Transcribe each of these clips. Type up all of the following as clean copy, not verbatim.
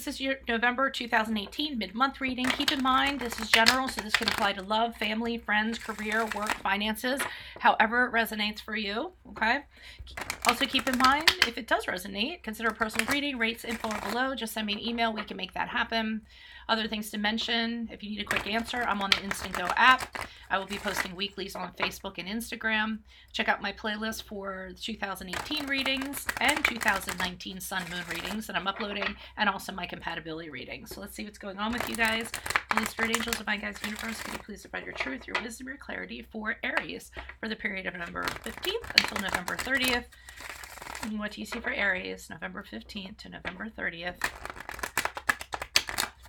This is your November 2018 mid-month reading. Keep in mind, this is general, so this can apply to love, family, friends, career, work, finances, however it resonates for you, okay? Also keep in mind, if it does resonate, consider a personal reading, rates, info are below. Just send me an email, we can make that happen. Other things to mention, if you need a quick answer, I'm on the Instant Go app. I will be posting weeklies on Facebook and Instagram. Check out my playlist for 2018 readings and 2019 Sun Moon readings that I'm uploading, and also my compatibility readings. So let's see what's going on with you guys. Holy Spirit, Angels, Divine Guides, Universe, can you please provide your truth, your wisdom, your clarity for Aries for the period of November 15th until November 30th. And what do you see for Aries, November 15th to November 30th,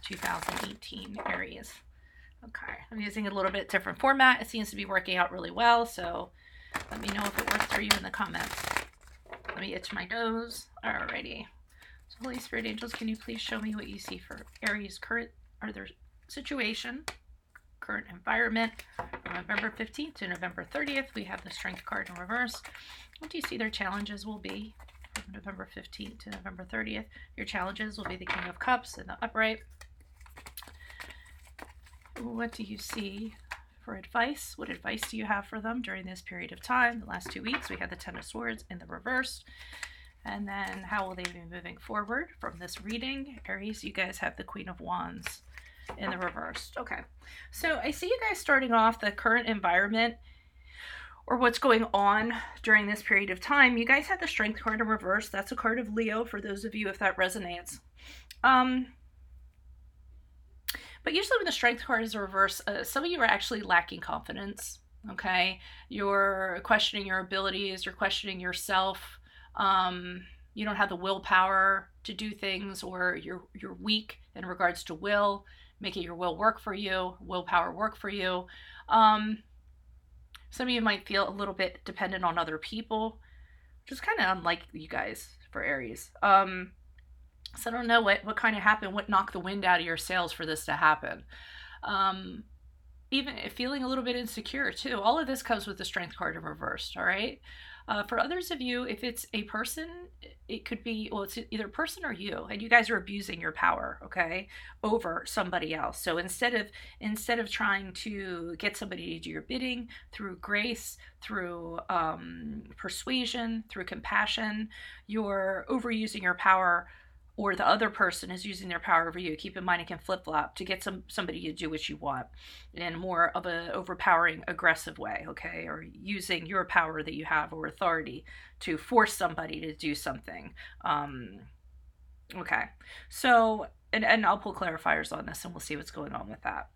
2018 Aries? Okay, I'm using a little bit different format. It seems to be working out really well, so let me know if it works for you in the comments. Let me itch my nose. Alrighty. So Holy Spirit, Angels, can you please show me what you see for Aries' current or their situation, current environment, from November 15th to November 30th. We have the Strength card in reverse. What do you see their challenges will be from November 15th to November 30th? Your challenges will be the King of Cups in the upright. What do you see for advice? What advice do you have for them during this period of time? The last 2 weeks, we had the Ten of Swords in the reverse. And then how will they be moving forward from this reading? Aries, you guys have the Queen of Wands in the reverse. Okay, so I see you guys starting off the current environment or what's going on during this period of time. You guys have the Strength card in reverse. That's a card of Leo for those of you if that resonates. But usually when the Strength card is reverse, some of you are actually lacking confidence, okay? You're questioning your abilities, you're questioning yourself. You don't have the willpower to do things, or you're weak in regards to will, making your will work for you, willpower work for you. Some of you might feel a little bit dependent on other people, which is kind of unlike you guys for Aries. So I don't know what kind of happened, what knocked the wind out of your sails for this to happen. Even feeling a little bit insecure too. All of this comes with the Strength card in reverse, all right? For others of you, if it's a person, it could be, well, it's either a person or you, and you guys are abusing your power, okay, over somebody else. So instead of trying to get somebody to do your bidding through grace, through persuasion, through compassion, you're overusing your power, or the other person is using their power over you. Keep in mind, it can flip-flop to get somebody to do what you want in more of an overpowering, aggressive way, okay? Or using your power that you have or authority to force somebody to do something. Okay, so, and I'll pull clarifiers on this and we'll see what's going on with that.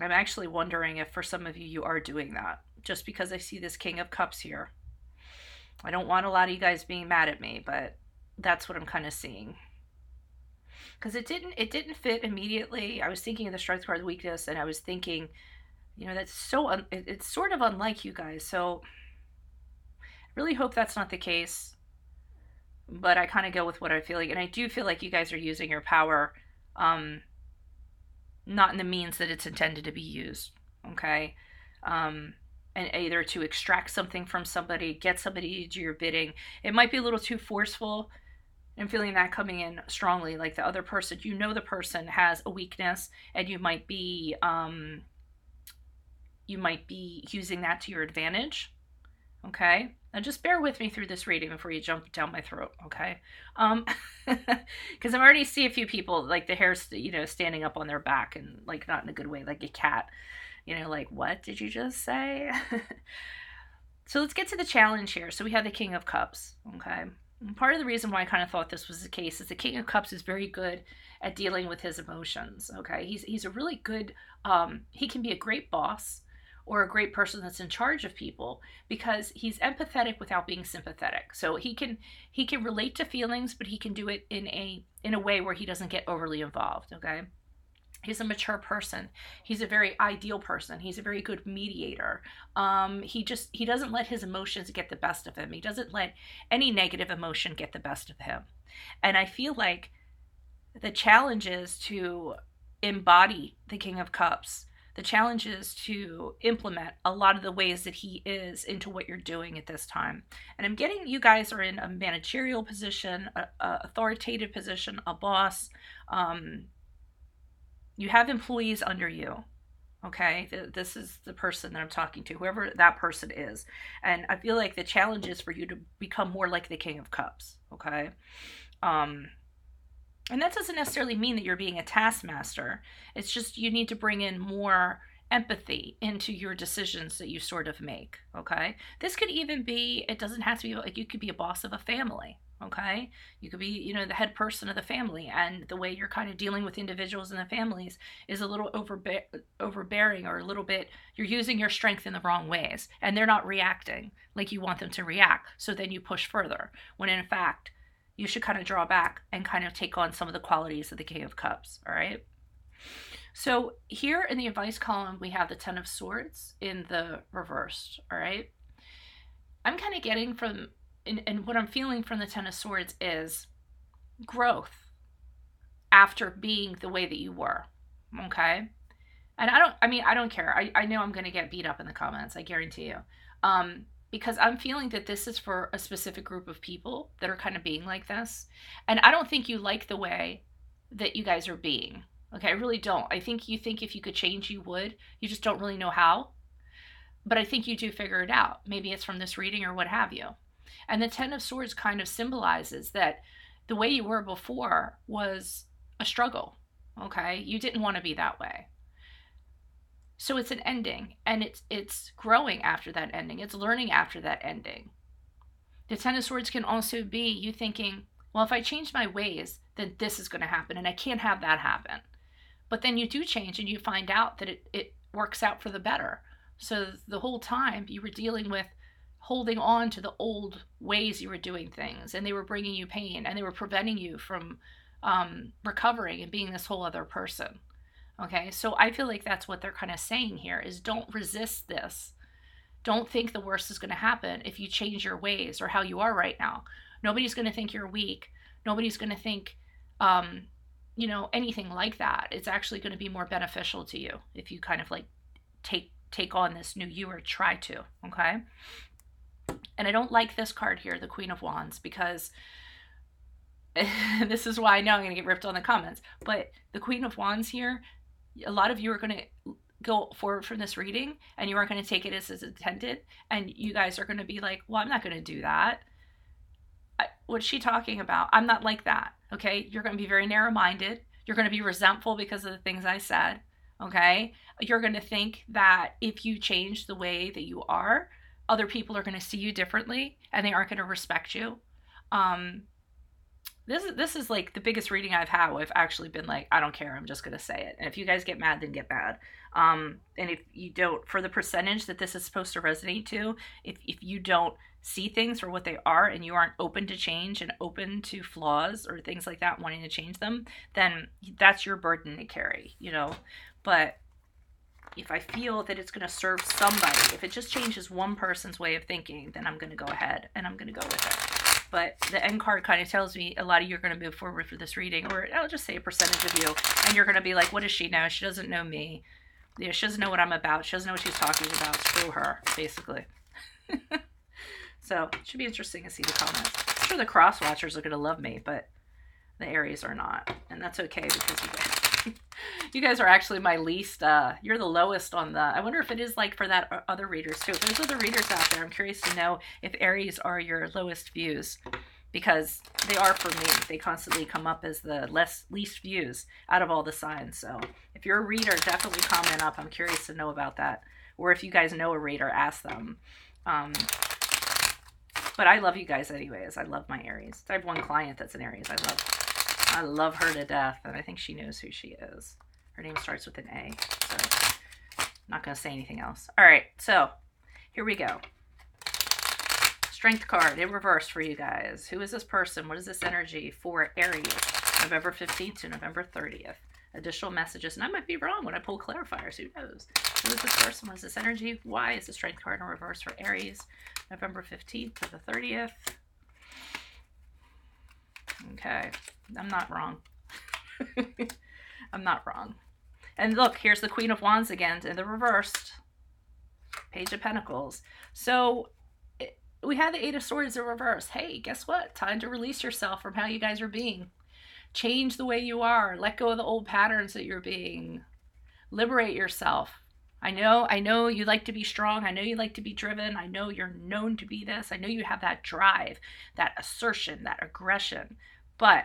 I'm actually wondering if for some of you, you are doing that, just because I see this King of Cups here. I don't want a lot of you guys being mad at me, but that's what I'm kind of seeing, because it didn't fit immediately. I was thinking of the Strength card weakness, and I was thinking, you know, that's so it's sort of unlike you guys. So I really hope that's not the case, but I kind of go with what I feel like, and I do feel like you guys are using your power, not in the means that it's intended to be used, okay? And either to extract something from somebody, get somebody to do your bidding. It might be a little too forceful. I'm feeling that coming in strongly, like the other person, you know, the person has a weakness, and you might be using that to your advantage, okay? And just bear with me through this reading before you jump down my throat, okay? Because I'm already see a few people, like the hair's, you know, standing up on their back, and like not in a good way, like a cat, you know, like, what did you just say? So let's get to the challenge here. So we have the King of Cups, okay? And part of the reason why I kind of thought this was the case is the King of Cups is very good at dealing with his emotions, okay? He's a really good, he can be a great boss or a great person that's in charge of people, because he's empathetic without being sympathetic. So he can relate to feelings, but he can do it in a way where he doesn't get overly involved, okay? He's a mature person. He's a very ideal person. He's a very good mediator. He doesn't let his emotions get the best of him. He doesn't let any negative emotion get the best of him. And I feel like the challenge is to embody the King of Cups, The challenge is to implement a lot of the ways that he is into what you're doing at this time. And I'm getting you guys are in a managerial position, a authoritative position, a boss. You have employees under you. Okay, this is the person that I'm talking to, whoever that person is. And I feel like the challenge is for you to become more like the King of Cups. Okay. And that doesn't necessarily mean that you're being a taskmaster. It's just you need to bring in more empathy into your decisions that you sort of make, okay? This could even be, it doesn't have to be, like you could be a boss of a family, okay? You could be, you know, the head person of the family, and the way you're kind of dealing with individuals in the families is a little overbearing, or a little bit, you're using your strength in the wrong ways, and they're not reacting like you want them to react, so then you push further, when in fact, you should kind of draw back and kind of take on some of the qualities of the King of Cups, all right? So here in the advice column, we have the Ten of Swords in the reversed, all right? I'm kind of getting from, and what I'm feeling from the Ten of Swords is growth after being the way that you were, okay? And I don't care. I know I'm going to get beat up in the comments, I guarantee you. Because I'm feeling that this is for a specific group of people that are kind of being like this. And I don't think you like the way that you guys are being. Okay, I really don't. I think you think if you could change, you would. You just don't really know how. But I think you do figure it out. Maybe it's from this reading or what have you. And the Ten of Swords kind of symbolizes that the way you were before was a struggle. Okay, you didn't want to be that way. So it's an ending, and it's growing after that ending. It's learning after that ending. The Ten of Swords can also be you thinking, well, if I change my ways, then this is going to happen, and I can't have that happen. But then you do change, and you find out that it works out for the better. So the whole time you were dealing with holding on to the old ways you were doing things, and they were bringing you pain, and they were preventing you from recovering and being this whole other person. Okay, so I feel like that's what they're kind of saying here is don't resist this. Don't think the worst is going to happen if you change your ways or how you are right now. Nobody's going to think you're weak. Nobody's going to think, you know, anything like that. It's actually going to be more beneficial to you if you kind of like take on this new you or try to, okay? And I don't like this card here, the Queen of Wands, because this is why I know I'm going to get ripped on the comments, but the Queen of Wands here, a lot of you are going to go forward from this reading and you aren't going to take it as intended, and you guys are going to be like, well, I'm not going to do that. What's she talking about? I'm not like that, okay? You're going to be very narrow-minded. You're going to be resentful because of the things I said, okay? You're going to think that if you change the way that you are, other people are going to see you differently and they aren't going to respect you. This is like the biggest reading I've had where I've actually been like, I don't care, I'm just going to say it. And if you guys get mad, then get mad. And if you don't, for the percentage that this is supposed to resonate to, if you don't see things for what they are and you aren't open to change and open to flaws or things like that, wanting to change them, then that's your burden to carry, you know. But if I feel that it's going to serve somebody, if it just changes one person's way of thinking, then I'm going to go ahead and I'm going to go with it. But the end card kind of tells me a lot of you are going to move forward for this reading, or I'll just say a percentage of you, and you're going to be like, what does she know? She doesn't know me. You know, she doesn't know what I'm about. She doesn't know what she's talking about. Screw her, basically. So it should be interesting to see the comments. I'm sure the cross watchers are going to love me, but the Aries are not. And that's okay, because you guys are actually my least, you're the lowest on the, I wonder if it is like for that other readers too. If there's other readers out there, I'm curious to know if Aries are your lowest views, because they are for me. They constantly come up as the least views out of all the signs. So if you're a reader, definitely comment up. I'm curious to know about that. Or if you guys know a reader, ask them. But I love you guys anyways. I love my Aries. I have one client that's an Aries. I love her to death, and I think she knows who she is. Her name starts with an A, so I'm not going to say anything else. All right, so here we go. Strength card in reverse for you guys. Who is this person? What is this energy for Aries, November 15th to November 30th? Additional messages, and I might be wrong when I pull clarifiers. Who knows? Who is this person? What is this energy? Why is the strength card in reverse for Aries, November 15th to the 30th? Okay, I'm not wrong. I'm not wrong. And look, here's the Queen of Wands again in the reversed. Page of Pentacles. So we had the Eight of Swords in reverse. Hey, guess what? Time to release yourself from how you guys are being. Change the way you are. Let go of the old patterns that you're being. Liberate yourself. I know you like to be strong. I know you like to be driven. I know you're known to be this. I know you have that drive, that assertion, that aggression. But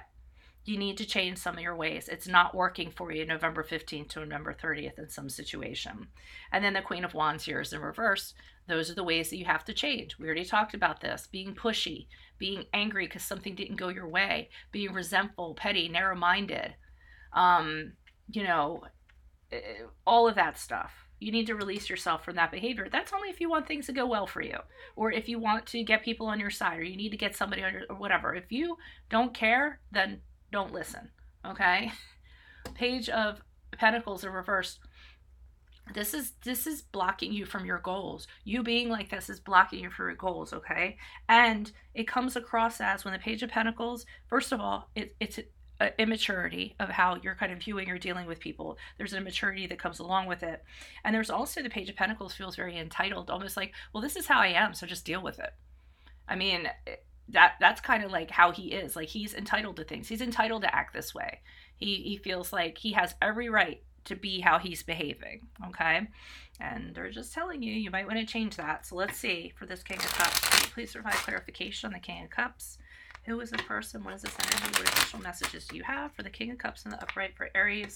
you need to change some of your ways. It's not working for you November 15th to November 30th in some situation. And then the Queen of Wands here is in reverse. Those are the ways that you have to change. We already talked about this. Being pushy, being angry because something didn't go your way, being resentful, petty, narrow-minded, you know, all of that stuff. You need to release yourself from that behavior. That's only if you want things to go well for you, or if you want to get people on your side, or you need to get somebody on your, or whatever. If you don't care, then don't listen, okay? Page of Pentacles in reverse. This is blocking you from your goals. You being like this is blocking you from your goals, okay? And it comes across as, when the Page of Pentacles, first of all, it's immaturity of how you're kind of viewing or dealing with people. There's an immaturity that comes along with it. And there's also the Page of Pentacles feels very entitled, almost like, well, this is how I am, so just deal with it. I mean, that's kind of like how he is. Like, he's entitled to things. He's entitled to act this way. He feels like he has every right to be how he's behaving, okay? And they're just telling you, you might want to change that. So let's see, for this King of Cups, can you please provide clarification on the King of Cups? Who is this person? What is this energy? What additional messages do you have for the King of Cups in the upright for Aries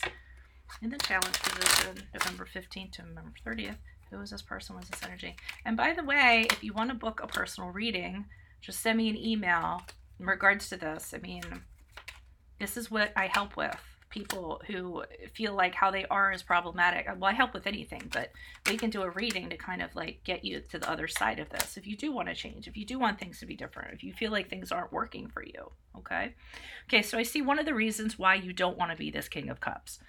in the challenge position, November 15th to November 30th? Who is this person? What is this energy? And by the way, if you want to book a personal reading, just send me an email in regards to this. I mean, this is what I help with. People who feel like how they are is problematic. Well, I help with anything, but we can do a reading to kind of like get you to the other side of this. If you do want to change, if you do want things to be different, if you feel like things aren't working for you, okay? Okay, so I see one of the reasons why you don't want to be this King of Cups.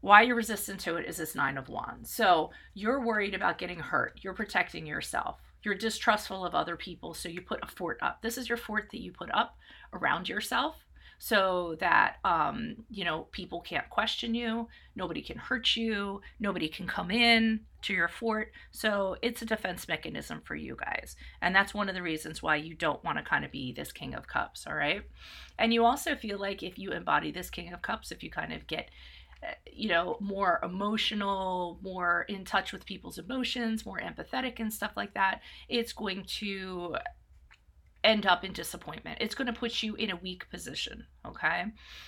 Why you're resistant to it is this Nine of Wands. So you're worried about getting hurt. You're protecting yourself. You're distrustful of other people, so you put a fort up. This is your fort that you put up around yourself, so that, you know, people can't question you, nobody can hurt you, nobody can come in to your fort. So it's a defense mechanism for you guys. And that's one of the reasons why you don't want to kind of be this King of Cups, all right? And you also feel like if you embody this King of Cups, if you kind of get, you know, more emotional, more in touch with people's emotions, more empathetic and stuff like that, it's going to end up in disappointment. It's going to put you in a weak position, okay?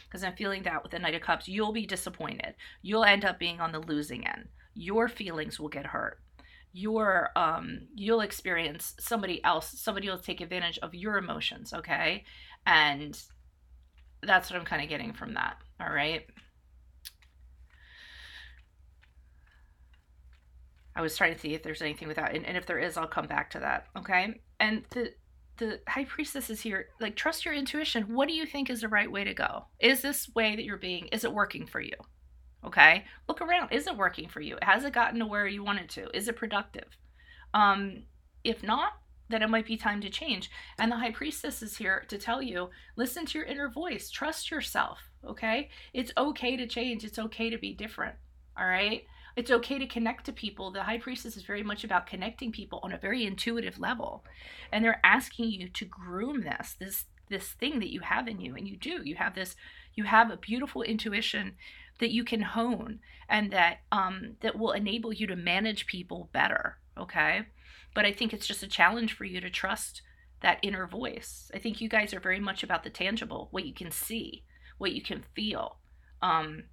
Because I'm feeling that with the Knight of Cups, you'll be disappointed. You'll end up being on the losing end. Your feelings will get hurt. You'll experience somebody will take advantage of your emotions, okay? And that's what I'm kind of getting from that, all right? I was trying to see if there's anything without, and if there is, I'll come back to that, okay? And the High Priestess is here, like, trust your intuition. What do you think is the right way to go? Is this way that you're being, is it working for you? Okay, look around. Is it working for you? Has it gotten to where you want it to? Is it productive? If not, then it might be time to change. And the High Priestess is here to tell you, listen to your inner voice. Trust yourself, okay? It's okay to change. It's okay to be different, all right? It's okay to connect to people. The High Priestess is very much about connecting people on a very intuitive level. And they're asking you to groom this thing that you have in you. And you do. You have a beautiful intuition that you can hone, and that will enable you to manage people better, okay? But I think it's just a challenge for you to trust that inner voice. I think you guys are very much about the tangible, what you can see, what you can feel, and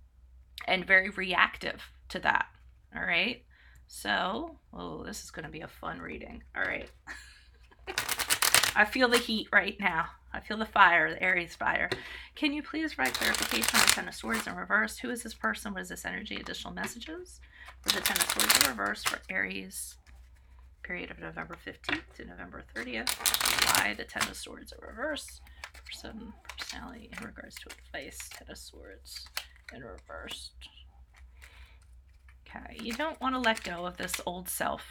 very reactive to that. All right, so, oh, this is going to be a fun reading. All right. I feel the heat right now. I feel the fire, the Aries fire. Can you please write clarification on the Ten of Swords in reverse? Who is this person? What is this energy? Additional messages for the Ten of Swords in reverse for Aries, period of November 15th to November 30th. Why the Ten of Swords in reverse? Person, personality in regards to advice. Ten of Swords in reverse. Okay, you don't want to let go of this old self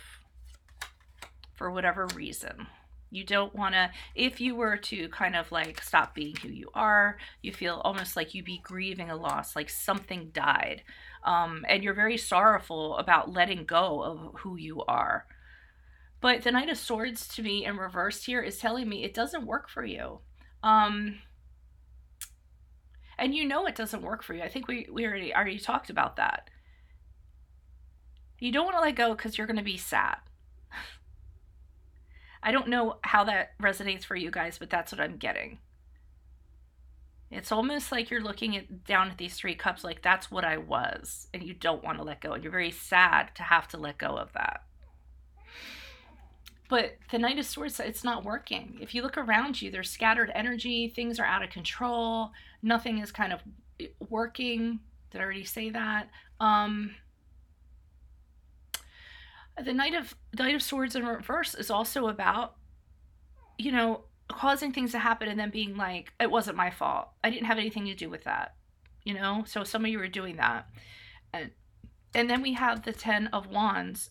for whatever reason. You don't want to, if you were to kind of like stop being who you are, you feel almost like you'd be grieving a loss, like something died. And you're very sorrowful about letting go of who you are. But the Knight of Swords to me in reverse here is telling me it doesn't work for you. And you know it doesn't work for you. I think we already talked about that. You don't want to let go because you're going to be sad. I don't know how that resonates for you guys, but that's what I'm getting. It's almost like you're looking down at these 3 cups like that's what I was, and you don't want to let go, and you're very sad to have to let go of that. But the Knight of Swords, it's not working. If you look around you, there's scattered energy, things are out of control, nothing is kind of working. Did I already say that? The Knight of Swords in reverse is also about, you know, causing things to happen and then being like, it wasn't my fault. I didn't have anything to do with that, you know? So some of you are doing that. And then we have the 10 of Wands.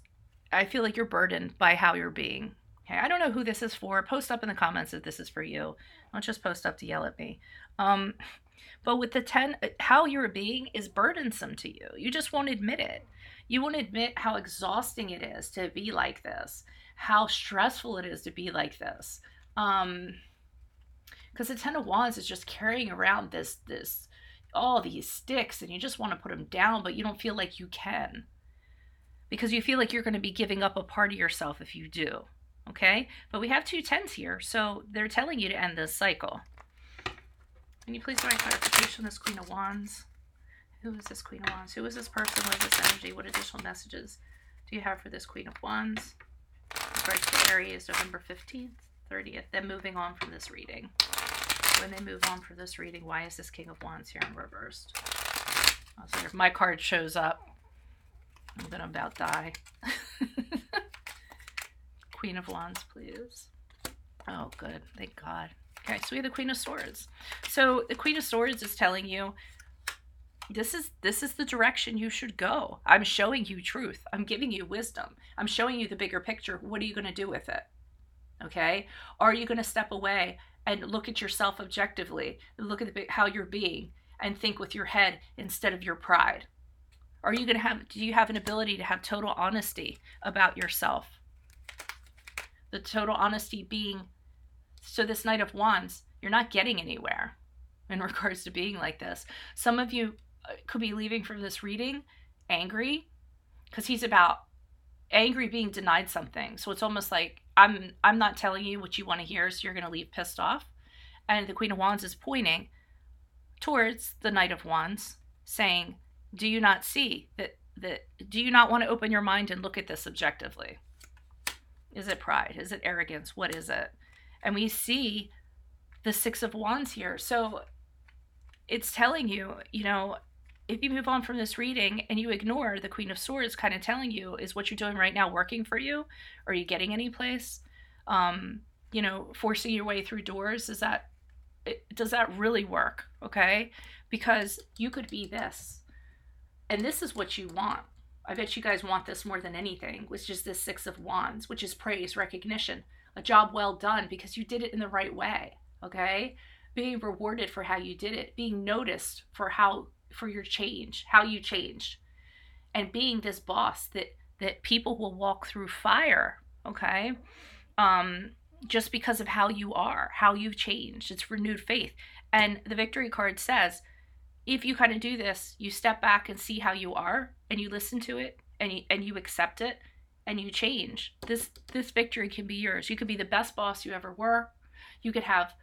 I feel like you're burdened by how you're being. Okay, I don't know who this is for. Post up in the comments if this is for you. Don't just post up to yell at me. But with the 10, how you're being is burdensome to you. You just won't admit it. You won't admit how exhausting it is to be like this, how stressful it is to be like this. Because the 10 of Wands is just carrying around this all these sticks, and you just want to put them down, but you don't feel like you can. Because you feel like you're going to be giving up a part of yourself if you do. Okay? But we have 2 10s here, so they're telling you to end this cycle. Can you please provide clarification on this Queen of Wands? Who is this Queen of Wands? Who is this person? What is this energy? What additional messages do you have for this Queen of Wands? Right to Aries, November 15th, 30th. Then moving on from this reading. When they move on from this reading, why is this King of Wands here in reversed? Oh, so if my card shows up, then I'm about to die. Queen of Wands, please. Oh, good. Thank God. Okay, so we have the Queen of Swords. So the Queen of Swords is telling you, this is the direction you should go. I'm showing you truth. I'm giving you wisdom. I'm showing you the bigger picture. What are you going to do with it? Okay? Are you going to step away and look at yourself objectively, look at how you're being, and think with your head instead of your pride? Are you going to have, do you have an ability to have total honesty about yourself? The total honesty being, so this Knight of Wands, you're not getting anywhere in regards to being like this. Some of you could be leaving from this reading angry, because he's about angry being denied something. So it's almost like I'm not telling you what you want to hear, so you're going to leave pissed off. And the Queen of Wands is pointing towards the Knight of Wands, saying, do you not see that do you not want to open your mind and look at this objectively? Is it pride? Is it arrogance? What is it? And we see the 6 of Wands here. So it's telling you, you know, if you move on from this reading and you ignore the Queen of Swords kind of telling you, is what you're doing right now working for you? Are you getting any place? You know, forcing your way through doors, does that really work? Okay? Because you could be this. And this is what you want. I bet you guys want this more than anything, which is this 6 of Wands, which is praise, recognition, a job well done because you did it in the right way. Okay? Being rewarded for how you did it, being noticed for your change, how you changed, and being this boss that people will walk through fire, okay? Just because of how you are, how you've changed. It's renewed faith. And the victory card says, if you kind of do this, you step back and see how you are, and you listen to it, and you accept it, and you change. This victory can be yours. You could be the best boss you ever were. You could have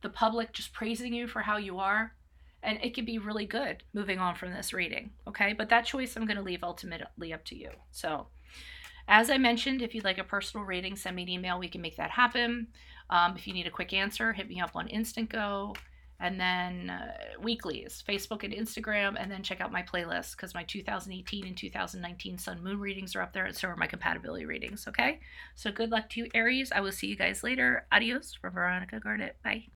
the public just praising you for how you are. And it can be really good moving on from this reading, okay? But that choice I'm going to leave ultimately up to you. So, as I mentioned, if you'd like a personal reading, send me an email. We can make that happen. If you need a quick answer, hit me up on Instant Go. And then weeklies, Facebook and Instagram. And then check out my playlist, because my 2018 and 2019 Sun Moon readings are up there. And so are my compatibility readings, okay? So good luck to you, Aries. I will see you guys later. Adios from Veronica Garnett. Bye.